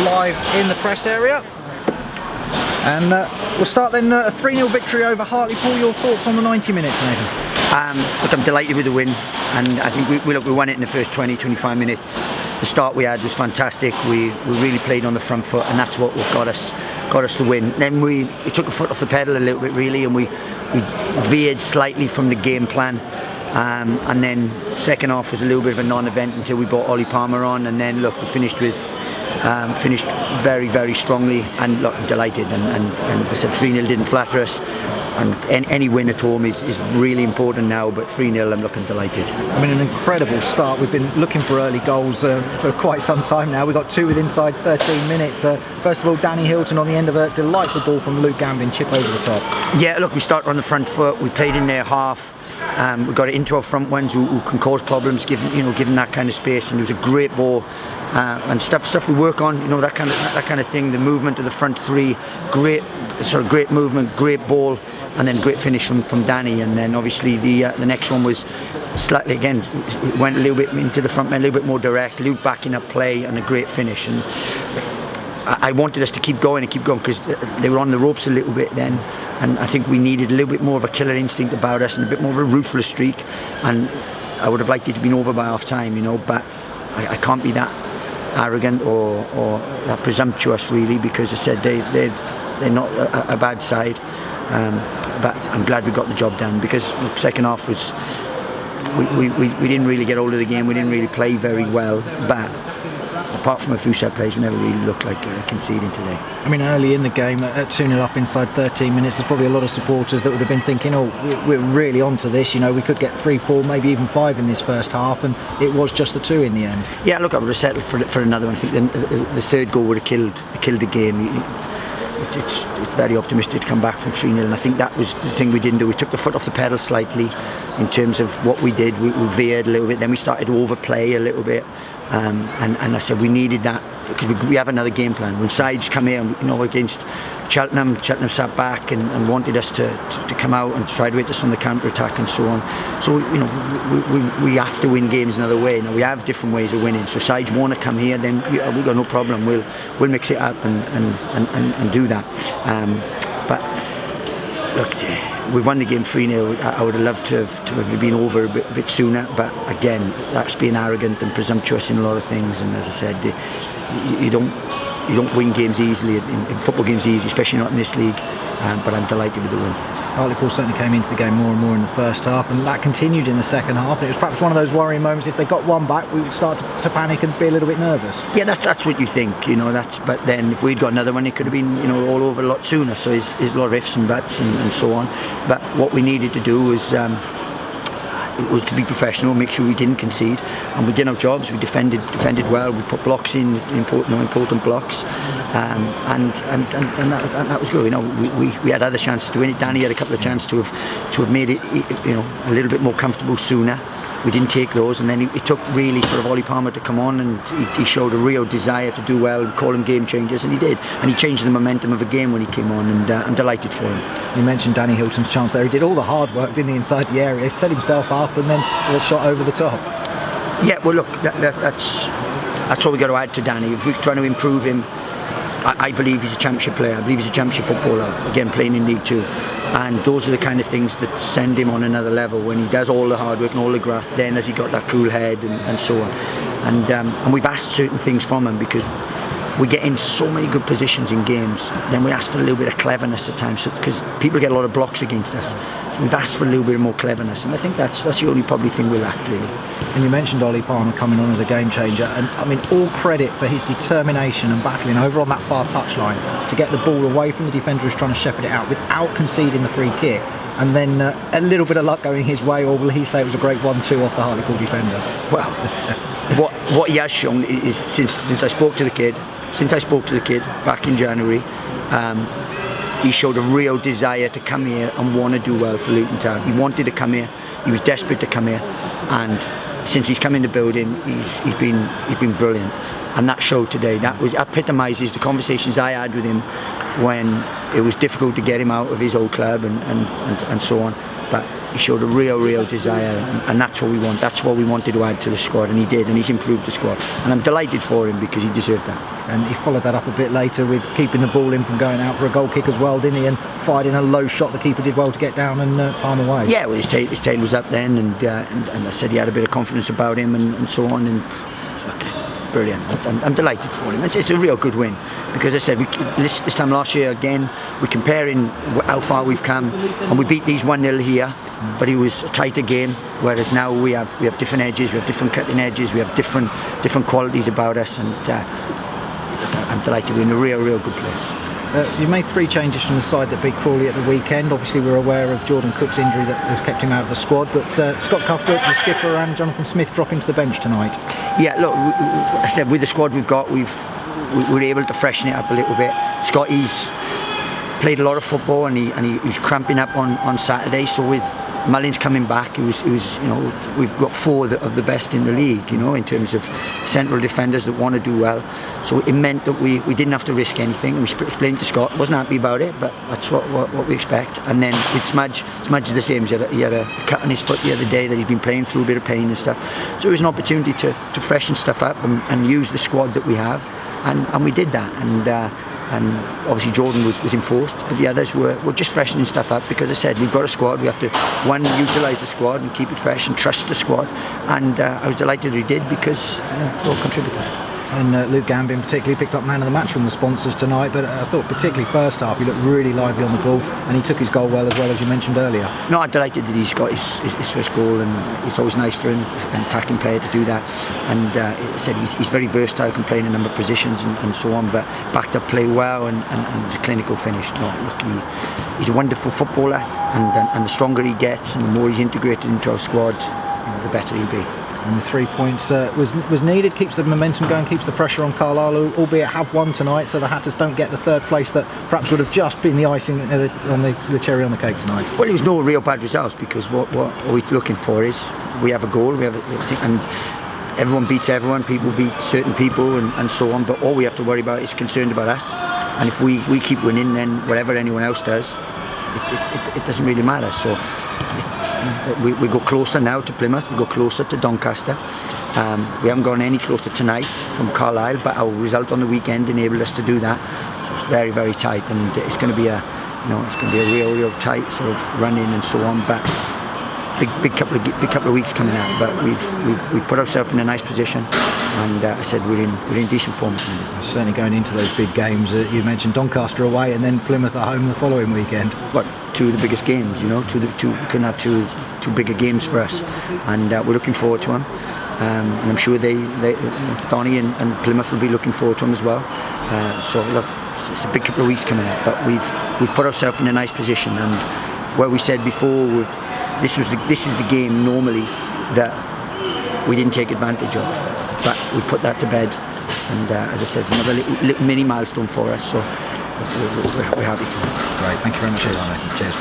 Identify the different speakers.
Speaker 1: live in the press area. And we'll start then a 3-0 victory over Hartlepool. Your thoughts on the 90 minutes, Nathan?
Speaker 2: Look, I'm delighted with the win, and I think we won it in the first 20-25 minutes. The start we had was fantastic. We really played on the front foot, and that's what got us the win. Then we took a foot off the pedal a little bit, really, and we veered slightly from the game plan. And then second half was a little bit of a non-event until we brought Ollie Palmer on, and then look, we finished very, very strongly, and look, I'm delighted. And as I said, 3-0 didn't flatter us, and any win at home is really important now. But 3-0, I'm looking delighted.
Speaker 1: I mean, an incredible start. We've been looking for early goals for quite some time now. We got 2 within inside 13 minutes. First of all, Danny Hilton on the end of a delightful ball from Luke Gambin, chip over the top.
Speaker 2: Yeah, look, we started on the front foot. We played in their half. We got it into our front ones who can cause problems, given that kind of space. And it was a great ball. And stuff we work on, that kind of thing. The movement of the front three, great movement, great ball, and then great finish from Danny. And then obviously the next one was slightly again went a little bit into the front man, a little bit more direct. Luke backing up play and a great finish. And I wanted us to keep going because they were on the ropes a little bit then. And I think we needed a little bit more of a killer instinct about us and a bit more of a ruthless streak. And I would have liked it to be over by half time, but I can't be that arrogant or that presumptuous, really, because I said they're not a bad side. But I'm glad we got the job done, because the second half was we didn't really get hold of the game. We didn't really play very well, but apart from a few set plays, we never really looked like conceding today.
Speaker 1: I mean, early in the game, at 2-0 up inside 13 minutes, there's probably a lot of supporters that would have been thinking, we're really onto this, we could get 3, 4, maybe even 5 in this first half, and it was just the 2 in the end.
Speaker 2: Yeah, look, I would have settled for another one. I think the third goal would have killed the game. It's very optimistic to come back from 3-0, and I think that was the thing we didn't do. We took the foot off the pedal slightly in terms of what we did. We veered a little bit, then we started to overplay a little bit, and I said we needed that, because we have another game plan. When sides come here, against Cheltenham sat back and wanted us to come out and try to hit us on the counter-attack and so on. So we have to win games another way. Now we have different ways of winning. So sides want to come here, then we've got no problem. We'll mix it up and do that. But look, we've won the game 3-0. I would have loved to have been over a bit sooner. But again, that's being arrogant and presumptuous in a lot of things. And as I said, you don't win games easily, in football games easy, especially not in this league, but I'm delighted with the win.
Speaker 1: Hartlepool certainly came into the game more and more in the first half, and that continued in the second half, and it was perhaps one of those worrying moments. If they got one back, we would start to panic and be a little bit nervous.
Speaker 2: Yeah, that's what you think, but then if we'd got another one, it could have been all over a lot sooner. So there's a lot of ifs and buts and so on. But what we needed to do was it was to be professional, make sure we didn't concede, and we did our jobs. We defended well. We put blocks in, important blocks, and that was good. We had other chances to win it. Danny had a couple of chances to have made it, a little bit more comfortable sooner. We didn't take those, and then it took really sort of Ollie Palmer to come on, and he showed a real desire to do well. We call him game changers, and he did, and he changed the momentum of a game when he came on, and I'm delighted for him.
Speaker 1: You mentioned Danny Hilton's chance there. He did all the hard work, didn't he, inside the area? He set himself up, and then a shot over the top.
Speaker 2: Yeah, well, look, that's what we got to add to Danny. If we're trying to improve him, I believe he's a championship player. I believe he's a championship footballer, again playing in League 2, and those are the kind of things that send him on another level, when he does all the hard work and all the graft. Then has he got that cool head and so on, and we've asked certain things from him, because we get in so many good positions in games. Then we ask for a little bit of cleverness at times, because people get a lot of blocks against us. So we've asked for a little bit more cleverness, and I think that's the only probably thing we lacked, really.
Speaker 1: And you mentioned Ollie Palmer coming on as a game changer, and I mean, all credit for his determination and battling over on that far touchline to get the ball away from the defender who's trying to shepherd it out without conceding the free kick. And then a little bit of luck going his way, or will he say it was a great 1-2 off the Hartlepool defender?
Speaker 2: Well, what he has shown is since I spoke to the kid back in January, he showed a real desire to come here and want to do well for Luton Town. He wanted to come here. He was desperate to come here, and since he's come in the building, he's been brilliant. And that showed today. That epitomises the conversations I had with him when it was difficult to get him out of his old club and so on. But he showed a real desire, and that's what we want. That's what we wanted to add to the squad, and he did, and he's improved the squad. And I'm delighted for him because he deserved that.
Speaker 1: And he followed that up a bit later with keeping the ball in from going out for a goal kick as well, didn't he? And fired in a low shot. The keeper did well to get down and palm away.
Speaker 2: Yeah, well, his tail was up then, and I said he had a bit of confidence about him and so on. And look, brilliant. I'm delighted for him. It's a real good win because I said this time last year again we're comparing how far we've come, and we beat these 1-0 here, but it was a tighter game. Whereas now we have different edges, we have different cutting edges, we have different qualities about us, and I'm delighted we're in a real good place.
Speaker 1: You made 3 changes from the side that beat Crawley at the weekend. Obviously we're aware of Jordan Cook's injury that has kept him out of the squad, but Scott Cuthbert, the skipper, and Jonathan Smith dropping to the bench tonight.
Speaker 2: Yeah, look, I said with the squad we've got, we were able to freshen it up a little bit. Scotty's played a lot of football, and he was cramping up on Saturday, so with Mullins coming back, it was we've got 4 of the best in the league, in terms of central defenders that want to do well. So it meant that we didn't have to risk anything. And we explained to Scott, wasn't happy about it, but that's what we expect. And then with Smudge is the same. He had a cut on his foot the other day that he's been playing through, a bit of pain and stuff. So it was an opportunity to freshen stuff up and use the squad that we have, and we did that. And obviously Jordan was enforced, but the others were just freshening stuff up because I said we've got a squad, we have to utilise the squad and keep it fresh and trust the squad, and I was delighted he did because they're all contributors.
Speaker 1: And Luke Gambin particularly picked up man of the match from the sponsors tonight, but I thought particularly first half he looked really lively on the ball, and he took his goal well as you mentioned earlier.
Speaker 2: No, I'm delighted that he's got his first goal, and it's always nice for him, an attacking player, to do that. And I said he's very versatile, can play in a number of positions and so on, but backed up play well and it's a clinical finish. No, look, he's a wonderful footballer, and the stronger he gets and the more he's integrated into our squad, the better he'll be.
Speaker 1: And the 3 points was needed, keeps the momentum going, keeps the pressure on Carlisle, albeit have won tonight, so the Hatters don't get the 3rd place that perhaps would have just been the icing on the cherry on the cake tonight.
Speaker 2: Well, it was no real bad results because what we're looking for is we have a goal, and everyone beats everyone, people beat certain people and so on, but all we have to worry about is concerned about us, and if we keep winning, then whatever anyone else does, it doesn't really matter. So we go closer now to Plymouth, we go closer to Doncaster. We haven't gone any closer tonight from Carlisle, but our result on the weekend enabled us to do that. So it's very tight, and it's going to be a real tight sort of run-in and so on. But big couple of weeks coming out. But we've put ourselves in a nice position, and I said we're in decent form.
Speaker 1: Certainly going into those big games. You mentioned Doncaster away and then Plymouth at home the following weekend.
Speaker 2: But 2 of the biggest games, we couldn't have two bigger games for us, and we're looking forward to them. And I'm sure Donny and Plymouth will be looking forward to them as well. So look, it's a big couple of weeks coming up, but we've put ourselves in a nice position, and where we said before, this is the game normally that we didn't take advantage of, but we've put that to bed, and as I said, it's another little mini milestone for us, so we're happy to.
Speaker 1: Great, thank you very much. Cheers.